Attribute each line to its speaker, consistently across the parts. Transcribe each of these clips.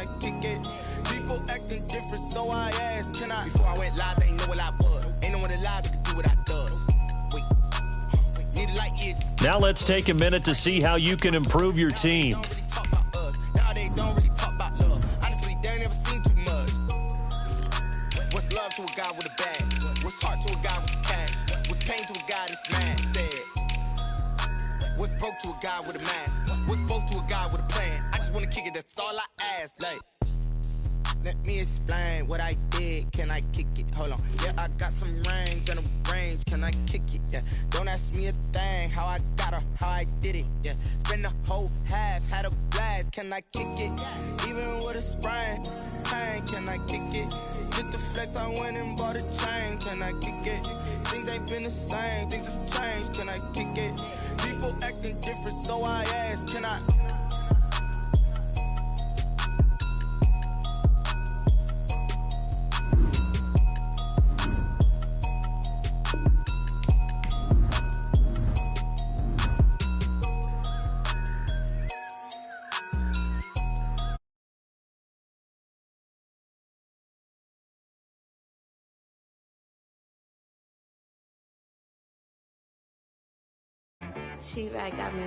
Speaker 1: I kick it? People acting different, so I asked, can I? Before I went live, they ain't know what I was. Ain't no one alive that could do what I does. Wait. Need a light year.
Speaker 2: Now let's take a minute to see how you can improve your team.
Speaker 1: Now they don't really talk about love. Honestly, they ain't never seen too much. What's love to a guy with a bag? What's heart to a guy with a cash? What's pain to a guy that's mad? Said. What's broke to a guy with a mask? What's broke to a guy with a plan? I just wanna kick it, that's all I ask. Like, let me explain what I did. Can I kick it? Hold on. Yeah, I got some rings and a range. Can I kick it? Yeah. Don't ask me a thing. How I got her, how I did it. Yeah. Spend the whole half, had a blast. Can I kick it? Even with a sprain. Pain, can I kick it? Just the flex, I went and bought a chain. Can I kick it? Things ain't been the same. Things have changed. Can I kick it? People acting different, so I ask, can I?
Speaker 3: She-Rag got me.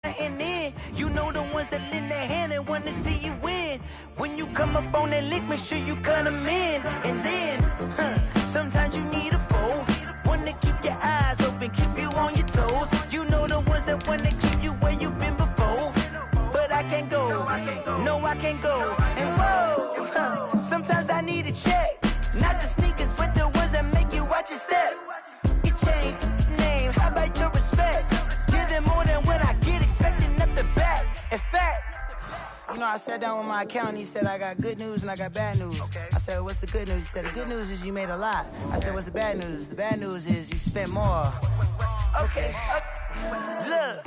Speaker 4: And then, you know the ones that lend their hand and want to see you win. When you come up on that lick, make sure you cut them in. And then, sometimes you need a foe. One to keep your eyes open, keep you on your toes. You know the ones that want to keep you where you've been before. But I can't go, no I can't go. And whoa, sometimes I need a check. Not the sneakers, but the ones that make you watch your step. You change name, how about your respect? Give them more than what I get, expecting up the back. In fact, you know, I sat down with my accountant, he said, I got good news and I got bad news. Okay. I said, what's the good news? He said, the good news is you made a lot. I said, what's the bad news? The bad news is you spent more. Okay. Look,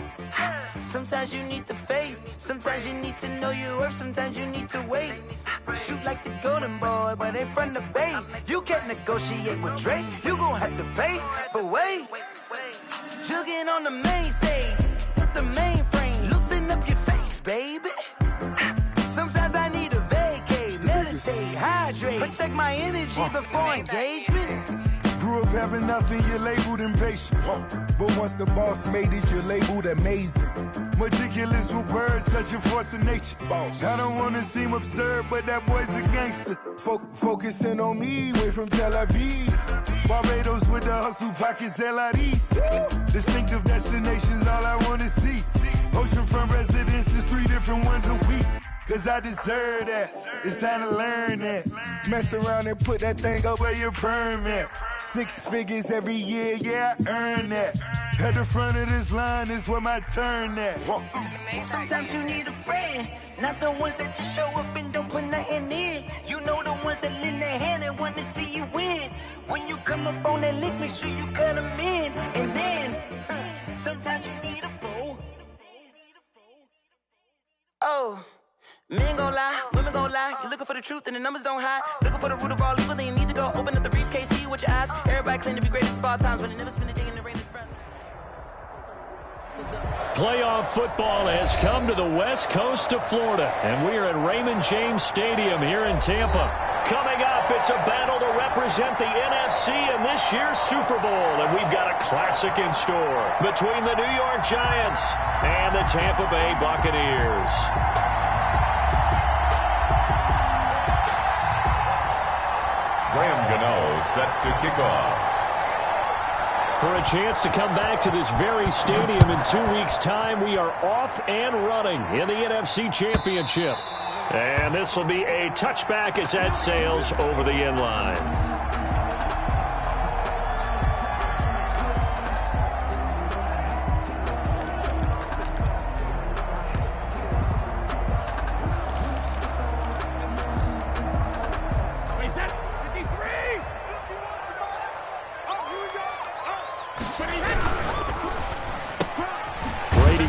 Speaker 4: sometimes you need the faith. Sometimes you need to know your worth. Sometimes you need to wait. Shoot like the golden boy, but they from the bay. You can't negotiate with Drake. You gon' have to pay. But wait, jugging on the main stage with the mainframe. Loosen up your face, baby. Sometimes I need a vacate, meditate, hydrate, protect my energy before engagement.
Speaker 5: Grew up having nothing, you're labeled impatient. But once the boss made it, you're labeled amazing. Meticulous with words, such a force of nature. I don't wanna seem absurd, but that boy's a gangster. Focusing on me, way from Tel Aviv. Barbados with the hustle pockets, LIDs. Distinctive destinations, all I wanna see. Oceanfront residences, 3 different ones a week. Cause I deserve that, it's time to learn that. Mess around and put that thing up where your permit. 6 figures every year, yeah, I earn that. At the front of this line is where my turn at.
Speaker 4: Sometimes you need a friend, not the ones that just show up and don't put nothing in. You know the ones that lend their hand and want to see you win. When you come up on that lick, make sure you cut them in. And then, sometimes you need a foe. Oh. Men gon' lie, women gon' lie. You're looking for the truth and the numbers don't hide. Looking for the root of all evil, then you need to go open up the briefcase, see with your eyes. Everybody claim to be great at all times, but they never spend a day in the rain in front.
Speaker 2: Playoff football has come to the west coast of Florida, and we are at Raymond James Stadium here in Tampa. Coming up, it's a battle to represent the NFC in this year's Super Bowl, and we've got a classic in store between the New York Giants and the Tampa Bay Buccaneers.
Speaker 6: Graham Gano set to kick off.
Speaker 2: For a chance to come back to this very stadium in 2 weeks' time, we are off and running in the NFC Championship. And this will be a touchback as that sails over the end line.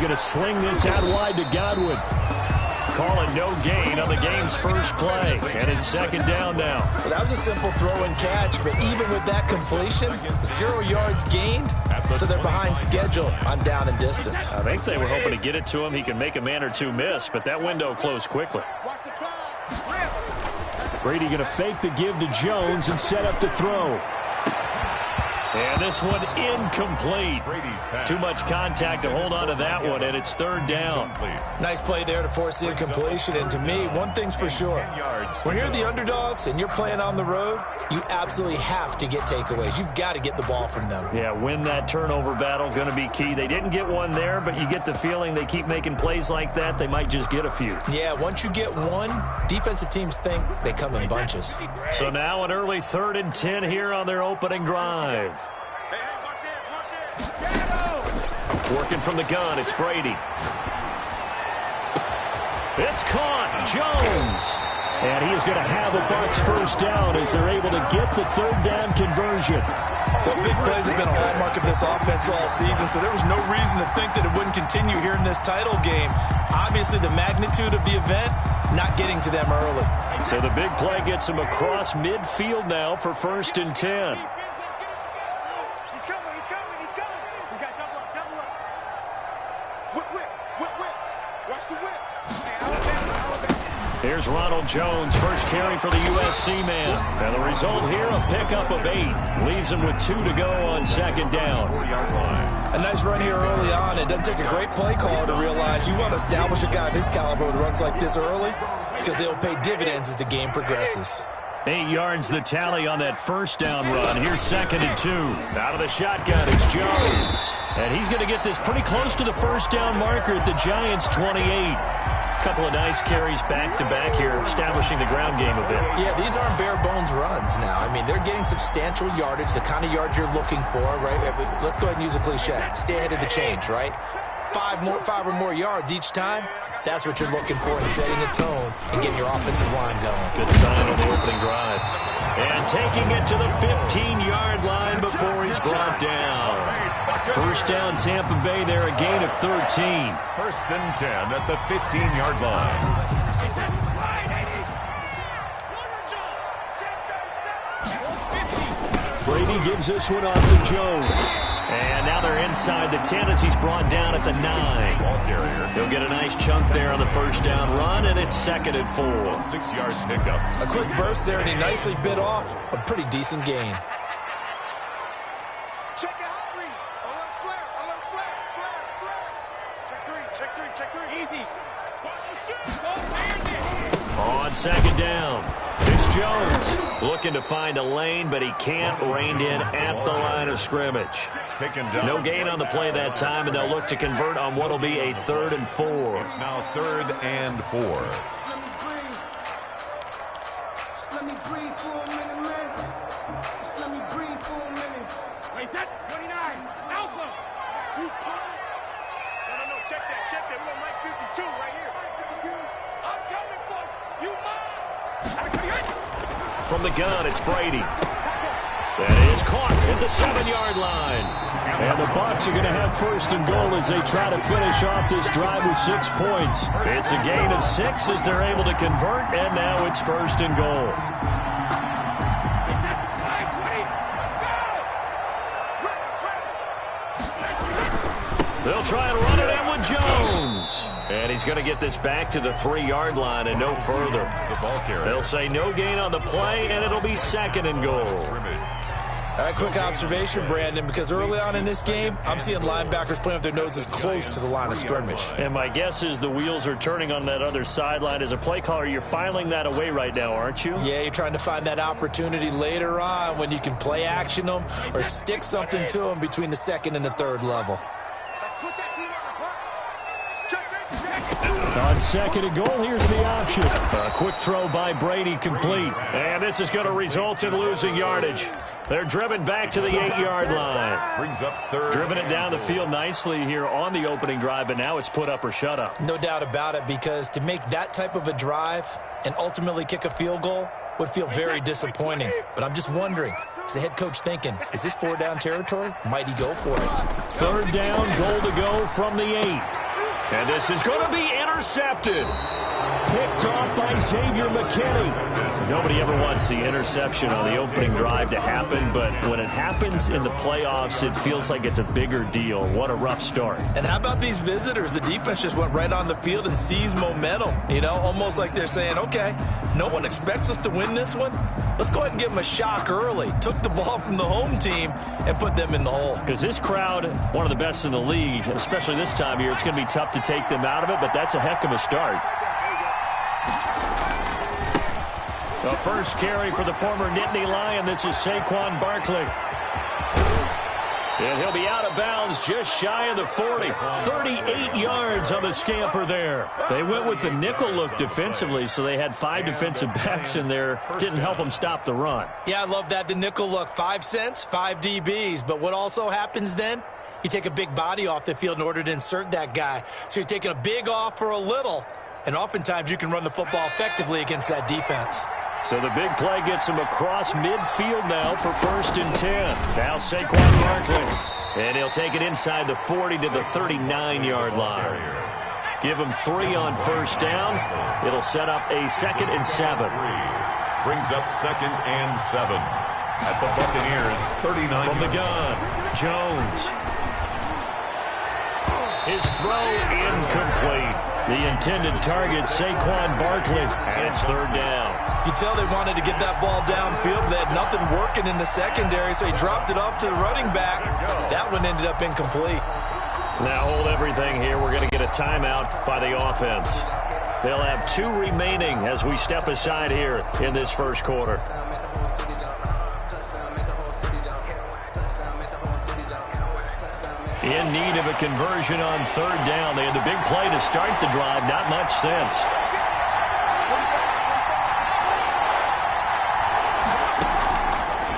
Speaker 2: Going to sling this out wide to Godwin. Calling no gain on the game's first play. And it's second down now.
Speaker 3: Well, that was a simple throw and catch, but even with that completion, 0 yards gained, so they're behind schedule on down and distance.
Speaker 2: I think they were hoping to get it to him. He can make a man or two miss, but that window closed quickly. Brady going to fake the give to Jones and set up to throw. And this one incomplete. Too much contact to hold on to that one, and it's third down.
Speaker 3: Nice play there to force the incompletion. And to me, one thing's for sure. When you're the underdogs and you're playing on the road, you absolutely have to get takeaways. You've got to get the ball from them.
Speaker 2: Yeah, win that turnover battle, going to be key. They didn't get one there, but you get the feeling they keep making plays like that, they might just get a few.
Speaker 3: Yeah, once you get one, defensive teams think they come in bunches.
Speaker 2: So now an early 3rd and 10 here on their opening drive. Working from the gun, it's Brady. It's caught, Jones. And he is going to have a Bucks first down as they're able to get the third down conversion.
Speaker 3: Well, big plays have been a hallmark of this offense all season, so there was no reason to think that it wouldn't continue here in this title game. Obviously, the magnitude of the event, not getting to them early.
Speaker 2: So the big play gets him across midfield now for 1st and 10. Here's Ronald Jones, first carry for the USC man. And the result here, a pickup of 8. Leaves him with 2 to go on second down.
Speaker 3: A nice run here early on. It doesn't take a great play caller to realize you want to establish a guy of his caliber with runs like this early because they'll pay dividends as the game progresses.
Speaker 2: 8 yards the tally on that first down run. Here's 2nd and 2. Out of the shotgun, it's Jones. And he's going to get this pretty close to the first down marker at the Giants' 28. Couple of nice carries back-to-back here, establishing the ground game a bit.
Speaker 3: Yeah, these aren't bare-bones runs now. I mean, they're getting substantial yardage, the kind of yards you're looking for, right? Let's go ahead and use a cliche. Stay ahead of the change, right? 5 or more yards each time. That's what you're looking for in setting a tone and getting your offensive line going.
Speaker 2: Good sign on the opening drive. And taking it to the 15-yard line before he's brought down. First down, Tampa Bay there, a gain of 13.
Speaker 6: 1st and 10 at the 15-yard line.
Speaker 2: Brady gives this one off to Jones. And now they're inside the 10 as he's brought down at the 9. He'll get a nice chunk there on the first down run, and it's 2nd and 4.
Speaker 6: 6-yard pickup.
Speaker 3: A quick burst there, and he nicely bit off a pretty decent gain.
Speaker 2: On second down, it's Jones looking to find a lane, but he can't. Reined in at the line of scrimmage. No gain on the play that time, and they'll look to convert on what will be a 3rd and 4.
Speaker 6: It's now 3rd and 4.
Speaker 7: Let me breathe for a minute, man. Just let me breathe for a minute. Wait, that 29, Alpha. No, check that. We're on Mike 52 right here. I'm coming for you,
Speaker 2: From the gun, it's Brady. That is caught at the 7-yard line. And the Bucks are going to have 1st and goal as they try to finish off this drive with 6 points. It's a gain of 6 as they're able to convert, and now it's 1st and goal. They'll try and run it in with Jones. And he's going to get this back to the 3-yard line and no further. They'll say no gain on the play, and it'll be 2nd and goal.
Speaker 3: A quick observation, Brandon, because early on in this game, I'm seeing linebackers playing with their noses close to the line of scrimmage.
Speaker 2: And my guess is the wheels are turning on that other sideline. As a play caller, you're filing that away right now, aren't you?
Speaker 3: Yeah, you're trying to find that opportunity later on when you can play action them or stick something to them between the 2nd and the 3rd level.
Speaker 2: On 2nd and goal, here's the option. A quick throw by Brady, complete. And this is going to result in losing yardage. They're driven back to the 8-yard line.
Speaker 6: Brings up 3rd.
Speaker 2: Driven it down the field nicely here on the opening drive, but now it's put up or shut up.
Speaker 3: No doubt about it, because to make that type of a drive and ultimately kick a field goal would feel very disappointing. But I'm just wondering, is the head coach thinking, is this 4-down territory? Might he go for it?
Speaker 2: 3rd down, goal to go from the 8. And this is going to be intercepted. picked off by Xavier McKinney. Nobody ever wants the interception on the opening drive to happen, but when it happens in the playoffs, it feels like it's a bigger deal. What a rough start.
Speaker 3: And how about these visitors? The defense just went right on the field and seized momentum. You know, almost like they're saying, okay, no one expects us to win this one. Let's go ahead and give them a shock early. Took the ball from the home team and put them in the hole.
Speaker 2: Because this crowd, one of the best in the league, especially this time of year, it's going to be tough to take them out of it, but that's a heck of a start. The first carry for the former Nittany Lion. This is Saquon Barkley. And he'll be out of bounds just shy of the 40. 38 yards on the scamper there. They went with the nickel look defensively, so they had 5 defensive backs in there. Didn't help them stop the run.
Speaker 3: Yeah, I love that, the nickel look. 5 cents, 5 DBs. But what also happens then? You take a big body off the field in order to insert that guy. So you're taking a big off for a little. And oftentimes you can run the football effectively against that defense.
Speaker 2: So the big play gets him across midfield now for 1st and 10. Now Saquon Barkley. And he'll take it inside the 40 to the 39-yard line. Give him 3 on 1st down. It'll set up a 2nd and 7.
Speaker 6: Brings up 2nd and 7. At the Buccaneers, 39.
Speaker 2: From the gun, Jones. His throw incomplete. The intended target, Saquon Barkley, and it's 3rd down.
Speaker 3: You can tell they wanted to get that ball downfield. They had nothing working in the secondary, so he dropped it off to the running back. That one ended up incomplete.
Speaker 2: Now hold everything here. We're going to get a timeout by the offense. They'll have 2 remaining as we step aside here in this first quarter. In need of a conversion on 3rd down. They had the big play to start the drive. Not much sense.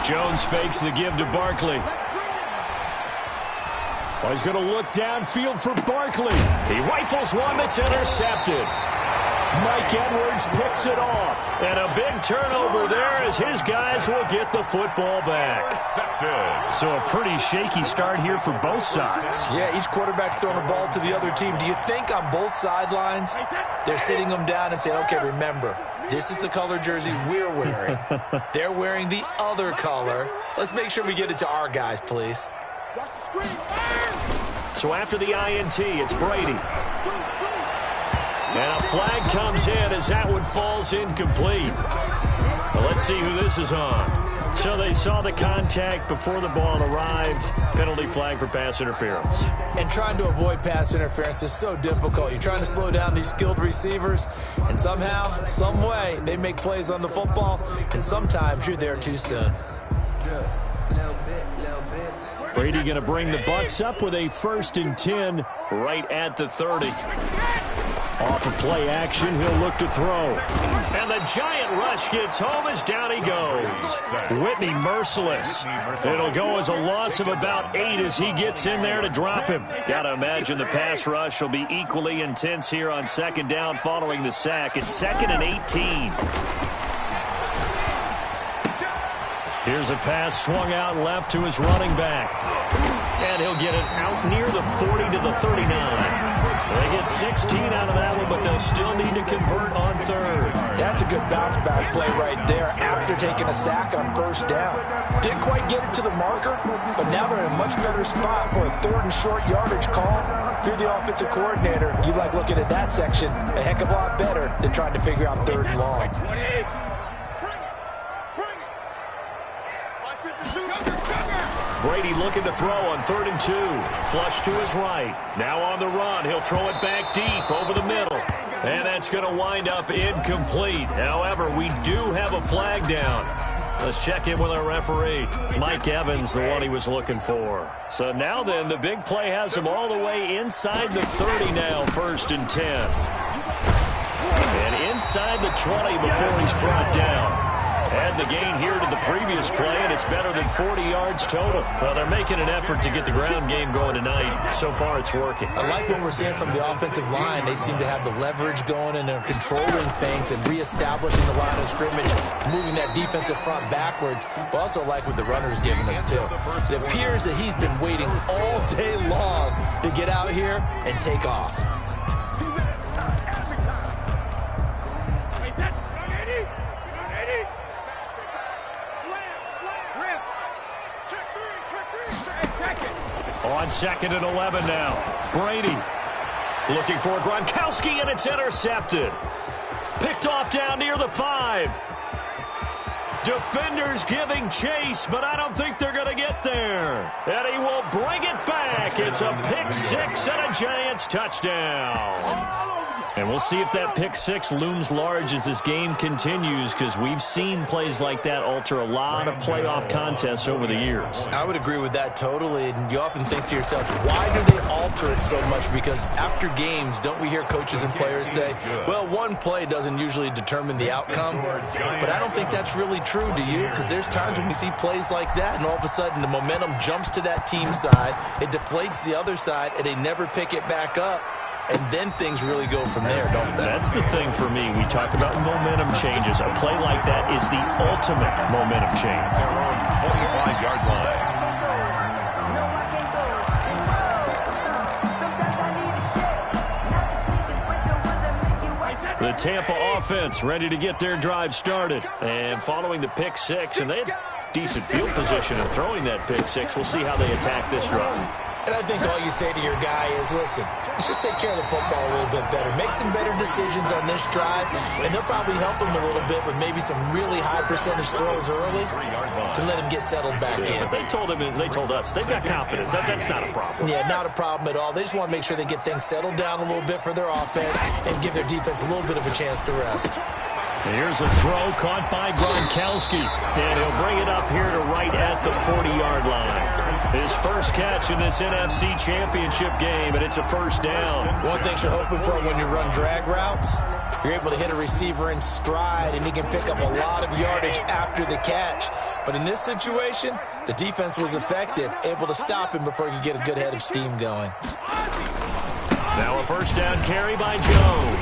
Speaker 2: Jones fakes the give to Barkley. Well, he's going to look downfield for Barkley. He rifles one that's intercepted. Mike Edwards picks it off. And a big turnover there as his guys will get the football back. So a pretty shaky start here for both sides.
Speaker 3: Yeah, each quarterback's throwing the ball to the other team. Do you think on both sidelines they're sitting them down and saying, okay, remember, this is the color jersey we're wearing. They're wearing the other color. Let's make sure we get it to our guys, please.
Speaker 2: So after the INT, it's Brady. And a flag comes in as that one falls incomplete. Well, let's see who this is on. So they saw the contact before the ball arrived. Penalty flag for pass interference.
Speaker 3: And trying to avoid pass interference is so difficult. You're trying to slow down these skilled receivers, and somehow, some way, they make plays on the football, and sometimes you're there too soon.
Speaker 2: Brady going to bring the Bucs up with a 1st and 10 right at the 30. Off of play action, he'll look to throw. And the giant rush gets home as down he goes. Whitney merciless. It'll go as a loss of about 8 as he gets in there to drop him. Got to imagine the pass rush will be equally intense here on 2nd down following the sack. It's 2nd and 18. Here's a pass swung out left to his running back. And he'll get it out near the 40 to the 39. They get 16 out of that one, but they'll still need to convert on 3rd.
Speaker 3: That's a good bounce-back play right there after taking a sack on 1st down. Didn't quite get it to the marker, but now they're in a much better spot for a 3rd and short yardage call. Through the offensive coordinator, you like looking at that section a heck of a lot better than trying to figure out 3rd and long.
Speaker 2: Brady looking to throw on 3rd and 2. Flush to his right. Now on the run. He'll throw it back deep over the middle. And that's going to wind up incomplete. However, we do have a flag down. Let's check in with our referee. Mike Evans, the one he was looking for. So now then, the big play has him all the way inside the 30 now, 1st and 10. And inside the 20 before he's brought down. Add the gain here to the previous play, and it's better than 40 yards total. Well, they're making an effort to get the ground game going tonight. So far, it's working.
Speaker 3: I like what we're seeing from the offensive line. They seem to have the leverage going, and they're controlling things and reestablishing the line of scrimmage, moving that defensive front backwards. But also like what the runner's giving us, too. It appears that he's been waiting all day long to get out here and take off.
Speaker 2: On 2nd and 11 now. Brady looking for Gronkowski, and it's intercepted. Picked off down near the 5. Defenders giving chase, but I don't think they're going to get there. And he will bring it back. It's a pick 6 and a Giants touchdown. And we'll see if that pick 6 looms large as this game continues, because we've seen plays like that alter a lot of playoff contests over the years.
Speaker 3: I would agree with that totally. And you often think to yourself, why do they alter it so much? Because after games, don't we hear coaches and players say, well, one play doesn't usually determine the outcome. But I don't think that's really true, do you? Because there's times when we see plays like that, and all of a sudden the momentum jumps to that team side, it deflates the other side, and they never pick it back up. And then things really go from there, don't they?
Speaker 2: That's the thing for me. We talk about momentum changes. A play like that is the ultimate momentum change.
Speaker 6: Their own 25-yard line.
Speaker 2: The Tampa offense ready to get their drive started. And following the pick 6, and they had decent field position in throwing that pick 6. We'll see how they attack this drive.
Speaker 3: And I think all you say to your guy is, listen, let's just take care of the football a little bit better. Make some better decisions on this drive, and they'll probably help him a little bit with maybe some really high percentage throws early to let him get settled back in.
Speaker 2: But they told us, they've got confidence. That's not a problem.
Speaker 3: Yeah, not a problem at all. They just want to make sure they get things settled down a little bit for their offense and give their defense a little bit of a chance to rest.
Speaker 2: Here's a throw caught by Gronkowski, and he'll bring it up here to right at the 40-yard line. His first catch in this NFC Championship game, and it's a first down.
Speaker 3: One thing you're hoping for when you run drag routes, you're able to hit a receiver in stride, and he can pick up a lot of yardage after the catch. But in this situation, the defense was effective, able to stop him before he could get a good head of steam going.
Speaker 2: Now a first down carry by Jones.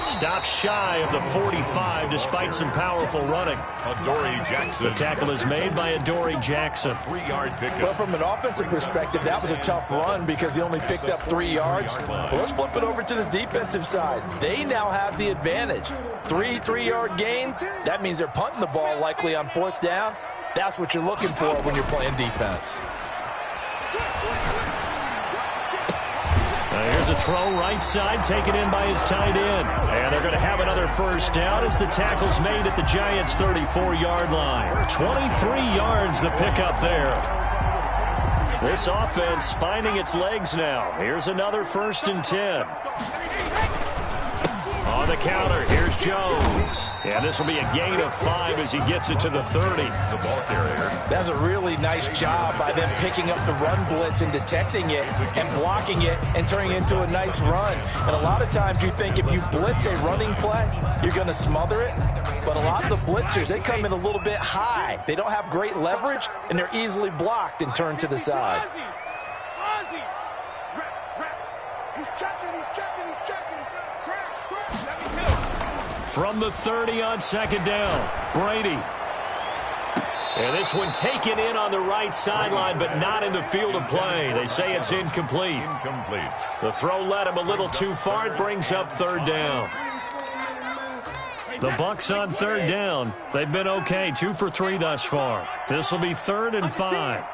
Speaker 2: Stops shy of the 45 despite some powerful running.
Speaker 6: Adoree Jackson.
Speaker 2: The tackle is made by Adoree Jackson.
Speaker 6: 3-yard pickup.
Speaker 3: Well, from an offensive perspective, that was a tough run because he only picked up 3 yards. But let's flip it over to the defensive side. They now have the advantage. 3 3-yard gains, that means they're punting the ball likely on 4th down. That's what you're looking for when you're playing defense.
Speaker 2: Here's a throw right side, taken in by his tight end. And they're going to have another first down as the tackle's made at the Giants' 34-yard line. 23 yards the pickup there. This offense finding its legs now. Here's another 1st and 10. On the counter, here's Jones. And this will be a gain of 5 as he gets it to the 30.
Speaker 6: The ball carrier.
Speaker 3: That's a really nice job by them picking up the run blitz and detecting it and blocking it and turning it into a nice run. And a lot of times you think if you blitz a running play, you're going to smother it. But a lot of the blitzers, they come in a little bit high. They don't have great leverage, and they're easily blocked and turned to the side.
Speaker 2: From the 30 on 2nd down, Brady. And this one taken in on the right sideline, but not in the field of play. They say it's incomplete.
Speaker 6: Incomplete.
Speaker 2: The throw led him a little too far. It brings up 3rd down. The Bucs on 3rd down. They've been okay, 2 for 3 thus far. This will be 3rd and 5.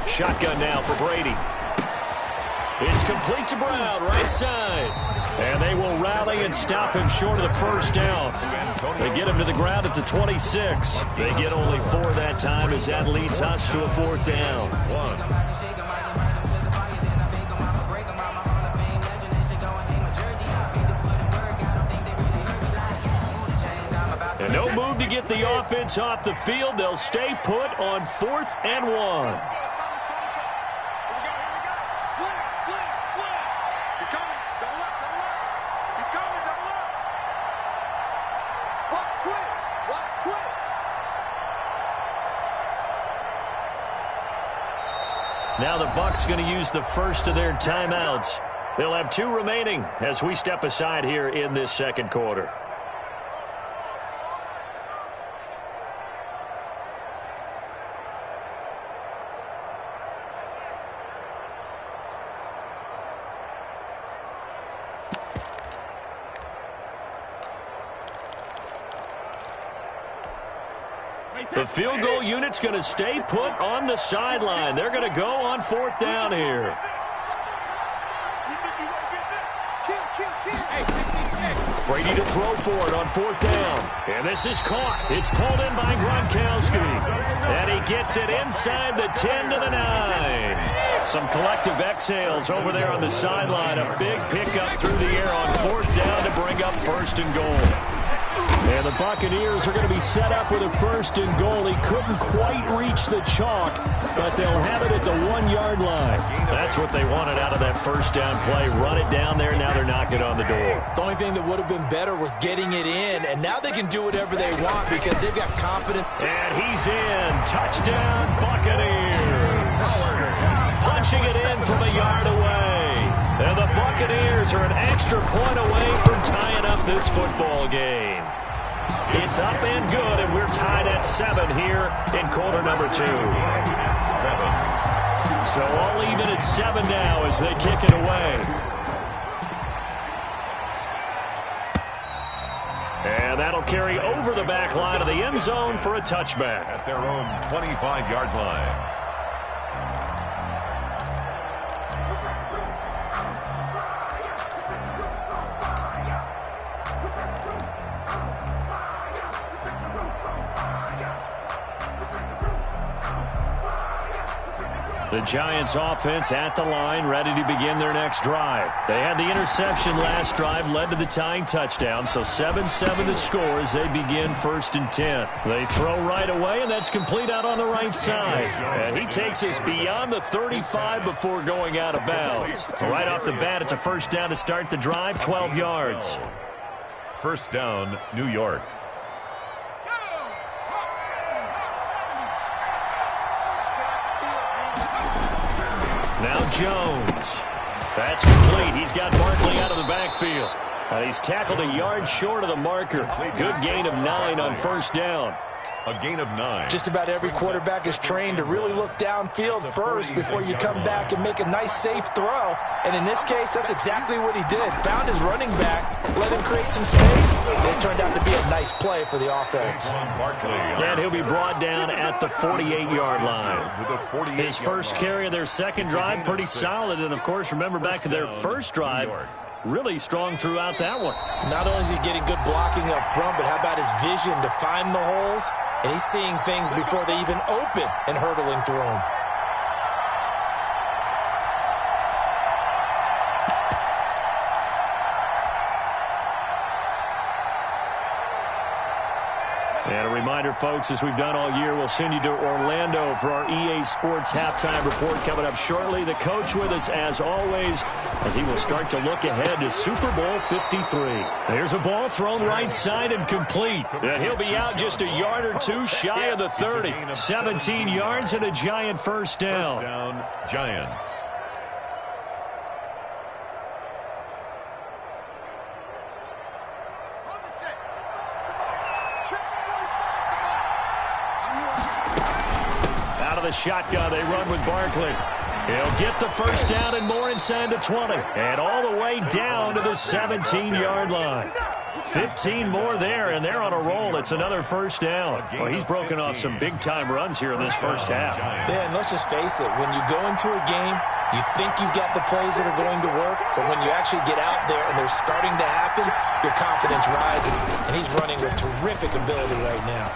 Speaker 2: Shotgun now for Brady. It's complete to Brown, right side. And they will rally and stop him short of the first down. They get him to the ground at the 26. They get only 4 that time as that leads us to a 4th down. And no move to get the offense off the field. They'll stay put on 4th and 1. Now the Bucs going to use the first of their timeouts. They'll have 2 remaining as we step aside here in this 2nd quarter. The field goal unit's going to stay put on the sideline. They're going to go on 4th down here. Brady to throw for it on 4th down. And this is caught. It's pulled in by Gronkowski. And he gets it inside the 10 to the 9. Some collective exhales over there on the sideline. A big pickup through the air on 4th down to bring up 1st and goal. And the Buccaneers are going to be set up with a 1st and goal. He couldn't quite reach the chalk, but they'll have it at the 1-yard line. That's what they wanted out of that 1st down play. Run it down there. Now they're knocking on the door.
Speaker 3: The only thing that would have been better was getting it in, and now they can do whatever they want because they've got confidence.
Speaker 2: And he's in. Touchdown, Buccaneers. Punching it in from a yard away. And the Buccaneers are an extra point away from tying up this football game. It's up and good, and we're tied at 7 here in quarter number 2. 7. So all even at 7 now as they kick it away. And that'll carry over the back line of the end zone for a touchback.
Speaker 6: At their own 25-yard line.
Speaker 2: The Giants offense at the line, ready to begin their next drive. They had the interception last drive, led to the tying touchdown, so 7-7 the score as they begin 1st and 10. They throw right away, and that's complete out on the right side. And he takes us beyond the 35 before going out of bounds. So right off the bat, it's a 1st down to start the drive, 12 yards.
Speaker 6: 1st down, New York.
Speaker 2: Now Jones. That's complete. He's got Barkley out of the backfield. He's tackled a yard short of the marker. Good gain of 9 on 1st down.
Speaker 6: A gain of 9.
Speaker 3: Just about every quarterback is trained to really look downfield first before you come back and make a nice, safe throw. And in this case, that's exactly what he did. Found his running back, let him create some space, and it turned out to be a nice play for the offense.
Speaker 2: And he'll be brought down at the 48-yard line. His first carry of their second drive, pretty solid. And, of course, remember back to their first drive, really strong throughout that one.
Speaker 3: Not only is he getting good blocking up front, but how about his vision to find the holes? And he's seeing things before they even open and hurdling through them.
Speaker 2: And a reminder, folks, as we've done all year, we'll send you to Orlando for our EA Sports halftime report coming up shortly. The coach with us, as always, as he will start to look ahead to Super Bowl 53. There's a ball thrown right side and complete. And he'll be out just a yard or two shy of the 30. 17 yards and a Giant 1st down.
Speaker 6: 1st down, Giants.
Speaker 2: The shotgun, they run with Barkley. He'll get the 1st down and more inside the 20. And all the way down to the 17-yard line. 15 more there, and they're on a roll. It's another 1st down. Well, he's broken off some big-time runs here in this first half.
Speaker 3: Yeah, and let's just face it. When you go into a game, you think you've got the plays that are going to work, but when you actually get out there and they're starting to happen, your confidence rises. And he's running with terrific ability right now.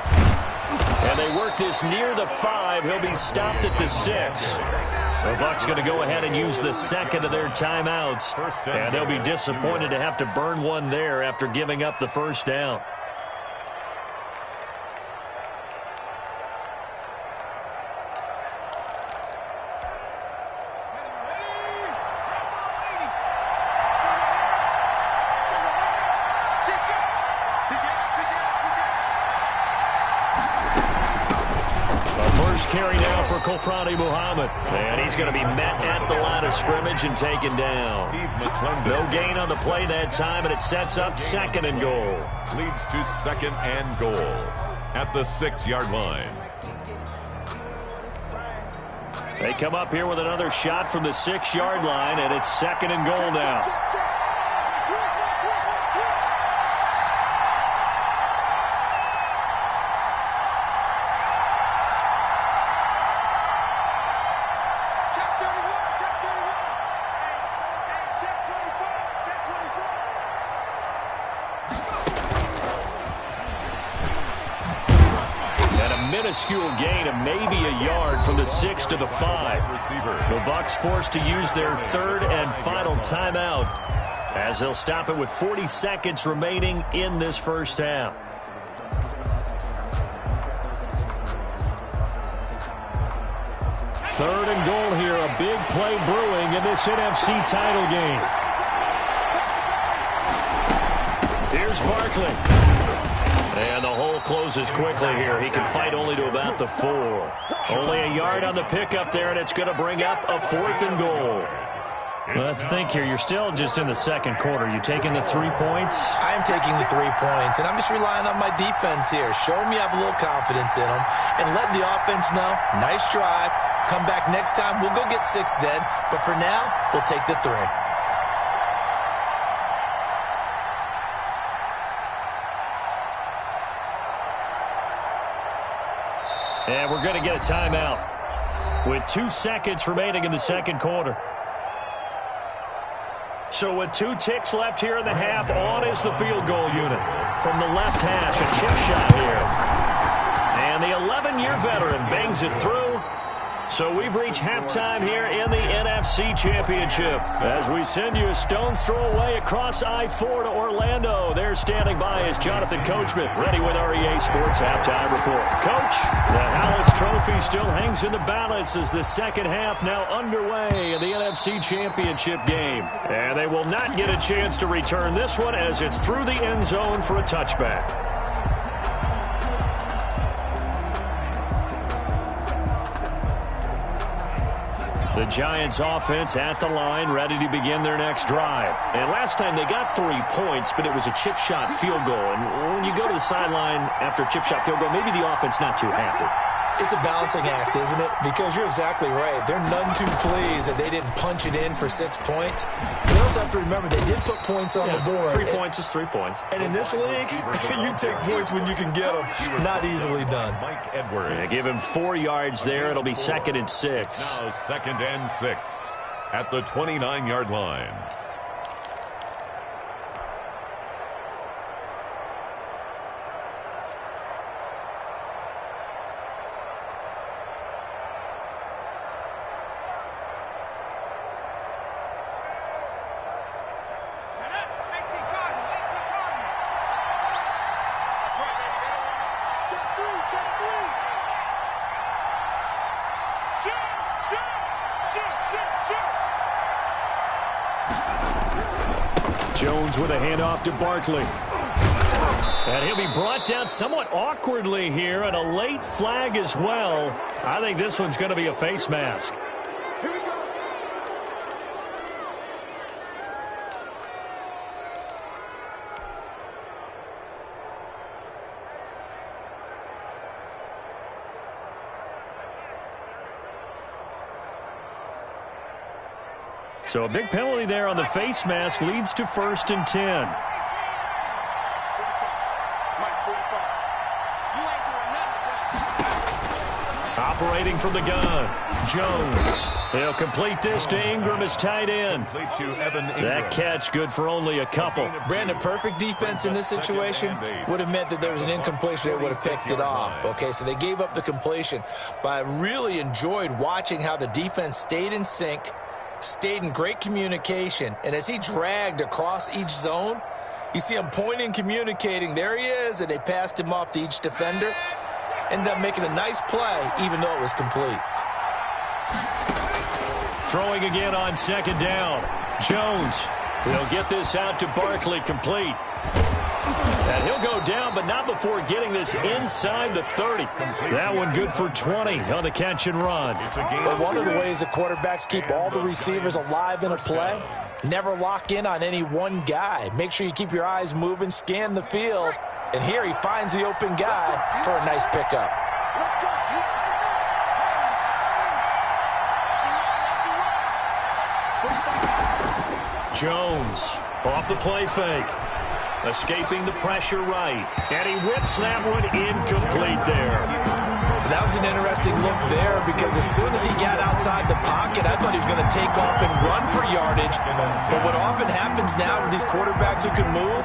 Speaker 2: And they work this near the 5. He'll be stopped at the 6. The Bucs going to go ahead and use the second of their timeouts. And they'll be disappointed to have to burn one there after giving up the 1st down. Carry now for Kofrani Muhammad. And he's going to be met at the line of scrimmage and taken down. No gain on the play that time, and it sets up 2nd and goal.
Speaker 6: Leads to 2nd and goal at the 6-yard line.
Speaker 2: They come up here with another shot from the 6-yard line, and it's 2nd and goal now. minuscule gain of maybe a yard from the 6 to the 5. The Bucs forced to use their third and final timeout as they'll stop it with 40 seconds remaining in this first half. Third and goal here. A big play brewing in this NFC title game. Here's Barkley. And the hole closes quickly here. He can fight only to about the 4. Only a yard on the pickup there, and it's going to bring up a 4th and goal. Let's think here. You're still just in the second quarter. You taking the 3 points?
Speaker 3: I am taking the 3 points, and I'm just relying on my defense here. Show me I have a little confidence in them, and let the offense know, nice drive. Come back next time. We'll go get 6 then, but for now, we'll take the 3.
Speaker 2: And we're going to get a timeout with 2 seconds remaining in the second quarter. So with 2 ticks left here in the half, on is the field goal unit. From the left hash, a chip shot here. And the 11-year veteran bangs it through. So we've reached halftime here in the NFC Championship. As we send you a stone's throw away across I-4 to Orlando. There standing by is Jonathan Coachman, ready with REA Sports Halftime Report. Coach, the Hallis Trophy still hangs in the balance as the second half now underway in the NFC Championship game. And they will not get a chance to return this one as it's through the end zone for a touchback. The Giants offense at the line, ready to begin their next drive. And last time they got 3 points, but it was a chip shot field goal. And when you go to the sideline after a chip shot field goal, maybe the offense not too happy.
Speaker 3: It's a balancing act, isn't it? Because you're exactly right. They're none too pleased that they didn't punch it in for 6 points. You also have to remember they did put points on the board.
Speaker 2: 3 points is 3 points.
Speaker 3: And in this league, you take points when you can get them. Not easily done.
Speaker 6: Mike Edwards.
Speaker 2: Yeah, give him 4 yards there. It'll be 2nd and 6.
Speaker 6: Now 2nd and 6 at the 29-yard line.
Speaker 2: Jones with a handoff to Barkley. And he'll be brought down somewhat awkwardly here, and a late flag as well. I think this one's going to be a face mask. So a big penalty there on the face mask leads to 1st and 10. Operating from the gun, Jones. He'll complete this to Ingram as tight end. That catch good for only a couple.
Speaker 3: Brandon, perfect defense in this situation would have meant that there was an incompletion. They would have picked it off. Okay, so they gave up the completion. But I really enjoyed watching how the defense stayed in sync, stayed in great communication, and as he dragged across each zone, you see him pointing, communicating. There he is, and they passed him off to each defender. Ended up making a nice play, even though it was complete.
Speaker 2: Throwing again on 2nd down. Jones. He'll get this out to Barkley, complete. And he'll go down, but not before getting this inside the 30. That one good for 20 on the catch and run.
Speaker 8: But one of the ways the quarterbacks keep all the receivers alive in a play, never lock in on any one guy. Make sure you keep your eyes moving, scan the field. And here he finds the open guy for a nice pickup.
Speaker 2: Jones off the play fake. Escaping the pressure right. And he whips that one incomplete there.
Speaker 3: That was an interesting look there because as soon as he got outside the pocket, I thought he was going to take off and run for yardage. But what often happens now with these quarterbacks who can move,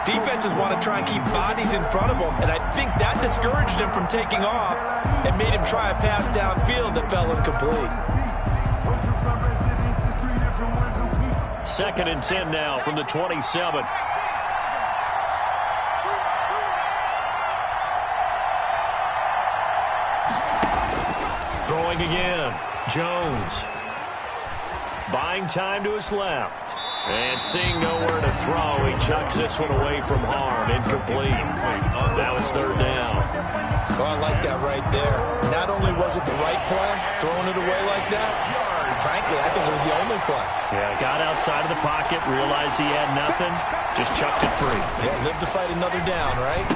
Speaker 8: Defenses want to try and keep bodies in front of them, and I think that discouraged him from taking off and made him try a pass downfield that fell incomplete.
Speaker 2: 2nd and 10 now from the 27. Throwing again. Jones. Buying time to his left. And seeing nowhere to throw, he chucks this one away from harm. Incomplete. Now it's 3rd down.
Speaker 8: Oh, I like that right there. Not only was it the right play, throwing it away like that, frankly, I think it was the only play.
Speaker 2: Yeah, got outside of the pocket, realized he had nothing, just chucked it free.
Speaker 8: Yeah, live to fight another down, right?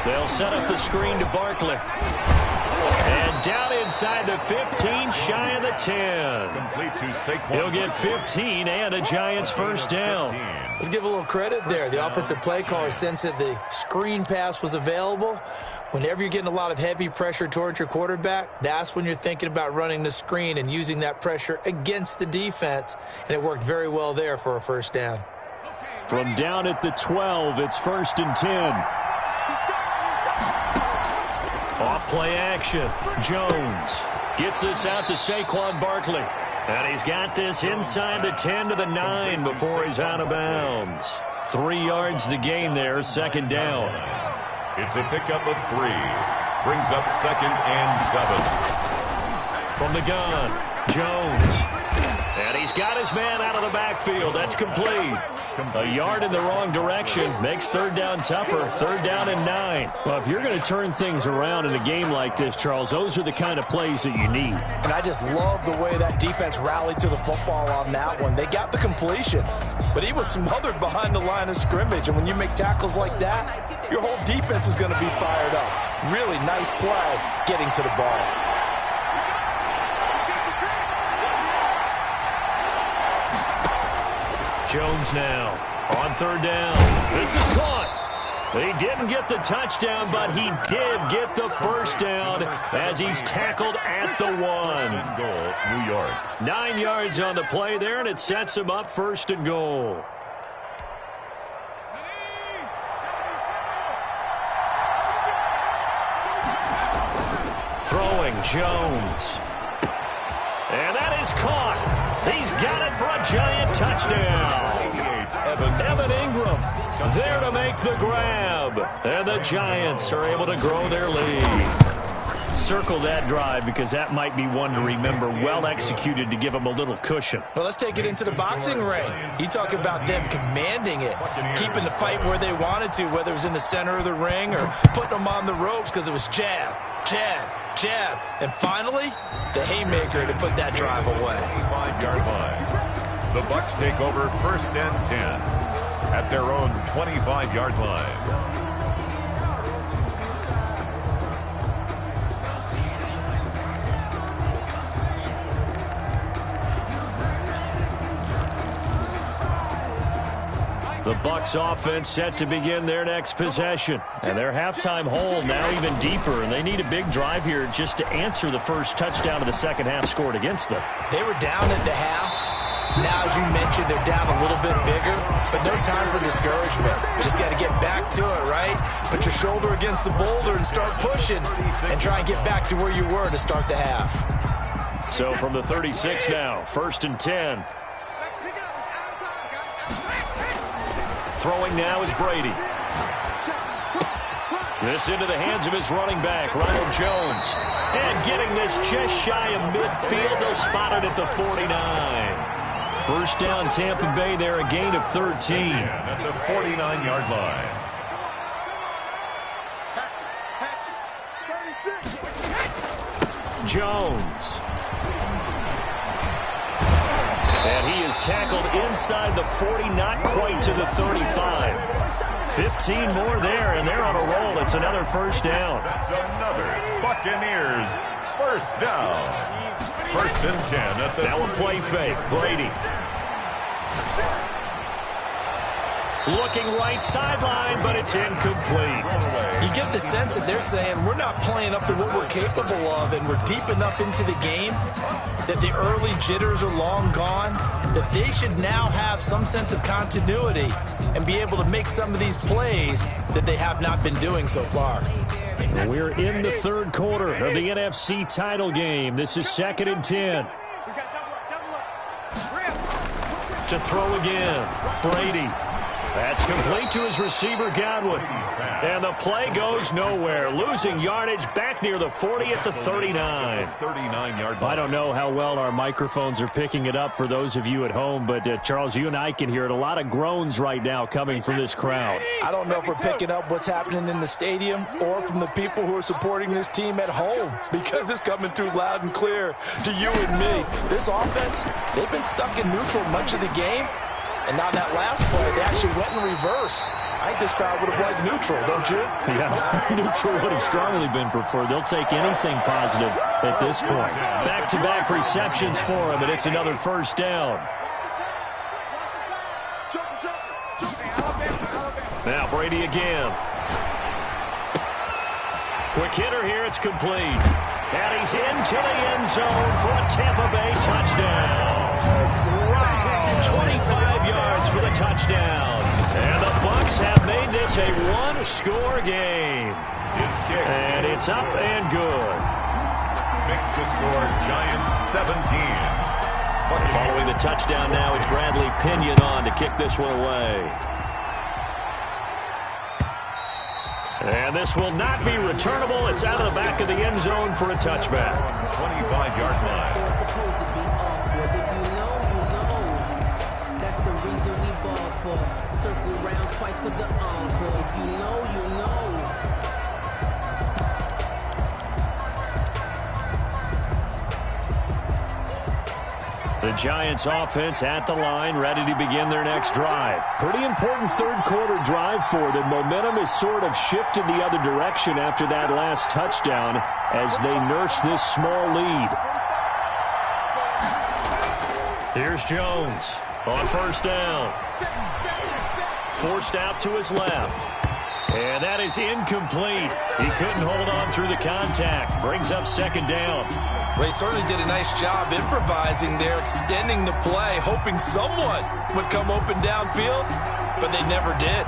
Speaker 2: They'll set up the screen to Barkley. And down inside the 15, shy of the 10.
Speaker 6: Complete to Saquon.
Speaker 2: He'll get 15 and a Giants first down.
Speaker 8: Let's give a little credit there. The offensive play caller sensed that the screen pass was available. Whenever you're getting a lot of heavy pressure towards your quarterback, that's when you're thinking about running the screen and using that pressure against the defense. And it worked very well there for a first down.
Speaker 2: From down at the 12, it's 1st and 10. Off play action. Jones gets this out to Saquon Barkley. And he's got this inside the 10 to the 9 before he's out of bounds. 3 yards the gain there, 2nd down.
Speaker 6: It's a pickup of 3. Brings up 2nd and 7.
Speaker 2: From the gun, Jones. And he's got his man out of the backfield. That's complete. A yard in the wrong direction makes 3rd down tougher. 3rd down and 9. Well, if you're going to turn things around in a game like this, Charles, those are the kind of plays that you need.
Speaker 8: And I just love the way that defense rallied to the football on that one. They got the completion, but he was smothered behind the line of scrimmage. And when you make tackles like that, your whole defense is going to be fired up. Really nice play getting to the ball.
Speaker 2: Jones now on 3rd down. This is caught. He didn't get the touchdown, but he did get the first down as he's tackled at the 1.
Speaker 6: Goal, New York.
Speaker 2: 9 yards on the play there, and it sets him up 1st and goal. Throwing Jones. And that is caught. He's got it for a Giant touchdown. Evan Ingram there to make the grab. And the Giants are able to grow their lead. Circle that drive because that might be one to remember. Well executed to give them a little cushion.
Speaker 8: Well, let's take it into the boxing ring. You talk about them commanding it, keeping the fight where they wanted to, whether it was in the center of the ring or putting them on the ropes because it was jab, jab, jab. And finally, the haymaker to put that drive away.
Speaker 6: 5-yard line. The Bucks take over 1st and 10 at their own 25-yard line.
Speaker 2: The Bucks offense set to begin their next possession. And their halftime hole now even deeper. And they need a big drive here just to answer the first touchdown of the second half scored against them.
Speaker 8: They were down at the half. Now, as you mentioned, they're down a little bit bigger, but no time for discouragement. Just got to get back to it, right? Put your shoulder against the boulder and start pushing and try and get back to where you were to start the half.
Speaker 2: So from the 36 now, 1st and 10. Throwing now is Brady. This into the hands of his running back, Ronald Jones. And getting this just shy of midfield, they'll spot it at the 49. First down, Tampa Bay there, a gain of 13.
Speaker 6: At the 49-yard line.
Speaker 2: Jones. And he is tackled inside the 40, not quite to the 35. 15 more there, and they're on a roll. It's another first down.
Speaker 6: That's another Buccaneers first down. 1st and 10 at the...
Speaker 2: Now a play fake. Brady. Looking right sideline, but it's incomplete.
Speaker 8: You get the sense that they're saying we're not playing up to what we're capable of, and we're deep enough into the game that the early jitters are long gone. that they should now have some sense of continuity and be able to make some of these plays that they have not been doing so far.
Speaker 2: We're in the third quarter of the NFC title game. This is 2nd and 10. To throw again, Brady. That's complete to his receiver, Godwin. And the play goes nowhere. Losing yardage back near the 40 at the 39.
Speaker 6: 39-yard line.
Speaker 2: I don't know how well our microphones are picking it up for those of you at home, but Charles, you and I can hear it. A lot of groans right now coming from this crowd.
Speaker 8: I don't know if we're picking up what's happening in the stadium or from the people who are supporting this team at home, because it's coming through loud and clear to you and me. This offense, they've been stuck in neutral much of the game. And on that last play, they actually went in reverse. I think this crowd would have liked neutral, don't you?
Speaker 2: Yeah, neutral would have strongly been preferred. They'll take anything positive at this point. Back-to-back receptions for him, and it's another first down. Now Brady again. Quick hitter here, it's complete. And he's into the end zone for a Tampa Bay touchdown. 25 yards for the touchdown. And the Bucks have made this a one-score game. And it's up and good.
Speaker 6: Makes the score Giants 17.
Speaker 2: Following the touchdown now, it's Bradley Pinion on to kick this one away. And this will not be returnable. It's out of the back of the end zone for a touchback.
Speaker 6: 25-yard line.
Speaker 9: Circle round twice for the encore. If you know, you know.
Speaker 2: The Giants offense at the line, ready to begin their next drive. Pretty important third quarter drive for them. Momentum has sort of shifted the other direction after that last touchdown as they nurse this small lead. Here's Jones on first down. Forced out to his left. And that is incomplete. He couldn't hold on through the contact. Brings up second down.
Speaker 8: Well, he certainly did a nice job improvising there, extending the play, hoping someone would come open downfield, but they never did.